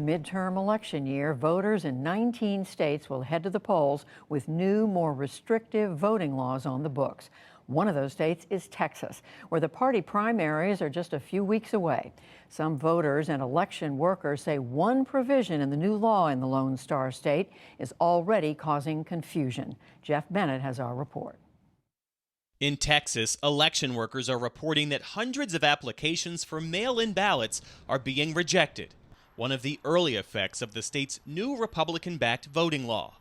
Midterm election year, voters in 19 states will head to the polls with new, more restrictive voting laws on the books. One of those states is Texas, where the party primaries are just a few weeks away. Some voters and election workers say one provision in the new law in the Lone Star State is already causing confusion. Jeff Bennett has our report. In Texas, election workers are reporting that hundreds of applications for mail-in ballots are being rejected, one of the early effects of the state's new Republican-backed voting law.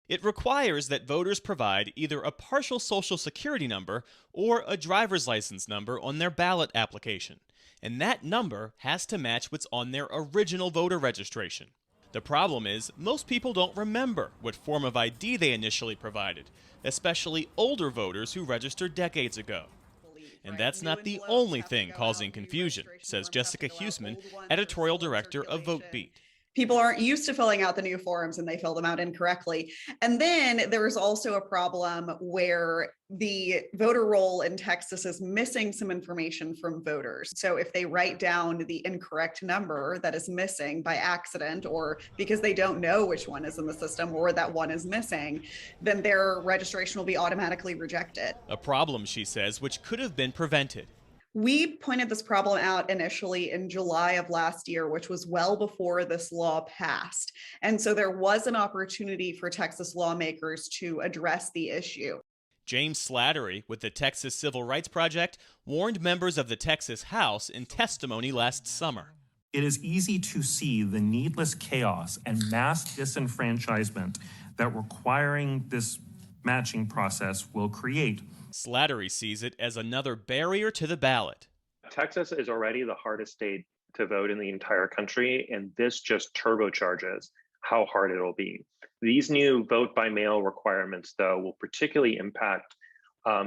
It requires that voters provide either a partial Social Security number or a driver's license number on their ballot application, and that number has to match what's on their original voter registration. The problem is, most people don't remember what form of ID they initially provided, especially older voters who registered decades ago. And that's not the only thing causing confusion, says Jessica Huseman, editorial director of VoteBeat. People aren't used to filling out the new forms and they fill them out incorrectly. And then there is also a problem where the voter roll in Texas is missing some information from voters. So if they write down the incorrect number that is missing by accident, or because they don't know which one is in the system or that one is missing, then their registration will be automatically rejected. A problem, she says, which could have been prevented. We pointed this problem out initially in July of last year, which was well before this law passed. And so there was an opportunity for Texas lawmakers to address the issue. James Slattery with the Texas Civil Rights Project warned members of the Texas House in testimony last summer. It is easy to see the needless chaos and mass disenfranchisement that requiring this matching process will create. Slattery sees it as another barrier to the ballot. Texas is already the hardest state to vote in the entire country, and this just turbocharges how hard it'll be. These new vote by mail requirements, though, will particularly impact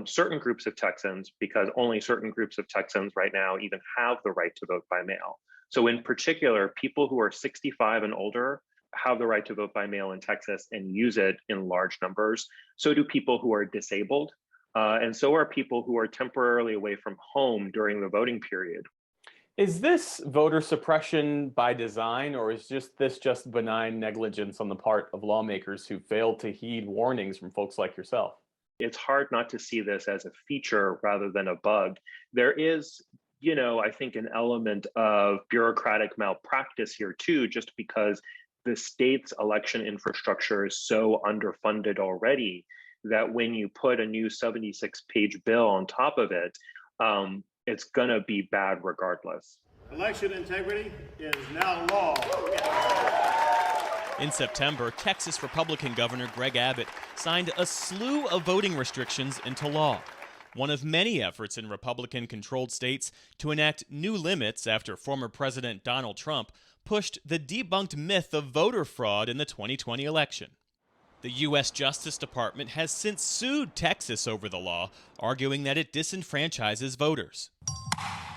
certain groups of Texans, because only certain groups of Texans right now even have the right to vote by mail. So in particular, people who are 65 and older have the right to vote by mail in Texas and use it in large numbers. So do people who are disabled. And so are people who are temporarily away from home during the voting period. Is this voter suppression by design, or is this just benign negligence on the part of lawmakers who failed to heed warnings from folks like yourself? It's hard not to see this as a feature rather than a bug. There is, I think an element of bureaucratic malpractice here too, just because the state's election infrastructure is so underfunded already that when you put a new 76-page bill on top of it, it's going to be bad regardless. Election integrity is now law. In September, Texas Republican Governor Greg Abbott signed a slew of voting restrictions into law, one of many efforts in Republican-controlled states to enact new limits after former President Donald Trump pushed the debunked myth of voter fraud in the 2020 election. The U.S. Justice Department has since sued Texas over the law, arguing that it disenfranchises voters.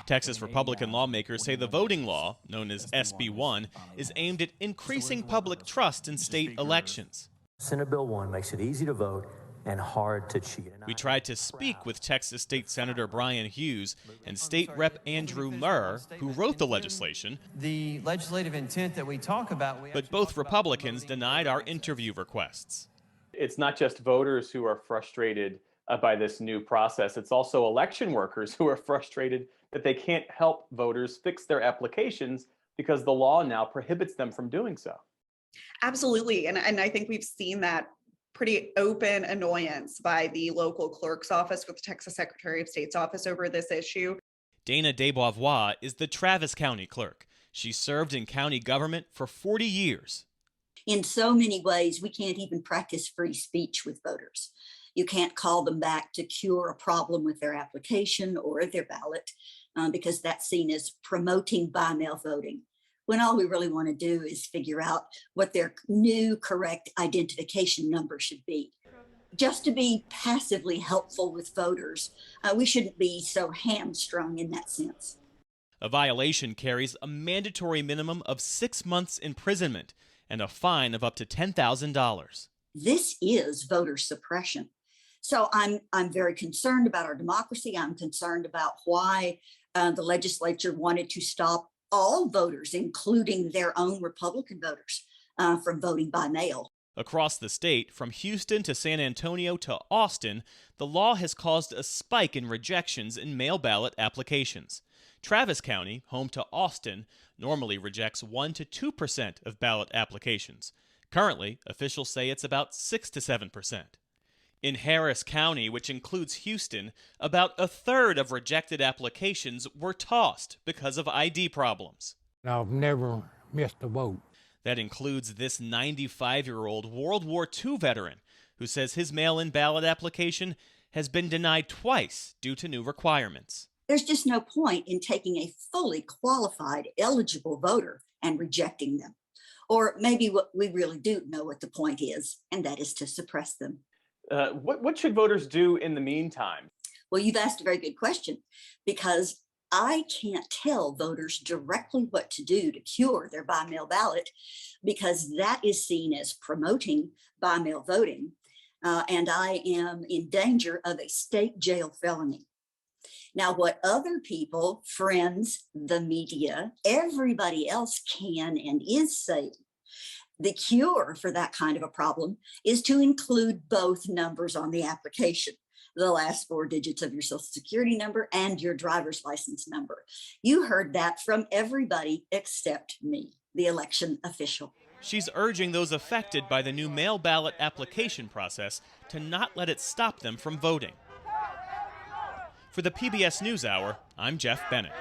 Texas Republican lawmakers say the voting law, known as SB 1, is aimed at increasing public trust in state elections. Senate Bill 1 makes it easy to vote and hard to cheat. We tried to speak with Texas State Senator Brian Hughes and State Rep Andrew Murr, who wrote the legislation. The legislative intent that we talk about... But both Republicans denied our interview requests. It's not just voters who are frustrated by this new process. It's also election workers who are frustrated that they can't help voters fix their applications because the law now prohibits them from doing so. Absolutely. And I think we've seen that pretty open annoyance by the local clerk's office with the Texas Secretary of State's office over this issue. Dana Desboivois is the Travis County clerk. She served in county government for 40 years. In so many ways, we can't even practice free speech with voters. You can't call them back to cure a problem with their application or their ballot because that's seen as promoting by-mail voting, when all we really want to do is figure out what their new correct identification number should be. Just to be passively helpful with voters, we shouldn't be so hamstrung in that sense. A violation carries a mandatory minimum of 6 months imprisonment and a fine of up to $10,000. This is voter suppression. So I'm very concerned about our democracy. I'm concerned about why the legislature wanted to stop all voters, including their own Republican voters, from voting by mail. Across the state, from Houston to San Antonio to Austin, the law has caused a spike in rejections in mail ballot applications. Travis County, home to Austin, normally rejects 1 to 2% of ballot applications. Currently, officials say it's about 6 to 7%. In Harris County, which includes Houston, about a third of rejected applications were tossed because of ID problems. I've never missed a vote. That includes this 95-year-old World War II veteran who says his mail-in ballot application has been denied twice due to new requirements. There's just no point in taking a fully qualified, eligible voter and rejecting them. Or maybe what we really do know what the point is, and that is to suppress them. What should voters do in the meantime? Well, you've asked a very good question, because I can't tell voters directly what to do to cure their by-mail ballot, because that is seen as promoting by-mail voting, and I am in danger of a state jail felony. Now, what other people, friends, the media, everybody else can and is saying, the cure for that kind of a problem is to include both numbers on the application, the last 4 digits of your Social Security number and your driver's license number. You heard that from everybody except me, the election official. She's urging those affected by the new mail ballot application process to not let it stop them from voting. For the PBS NewsHour, I'm Jeff Bennett.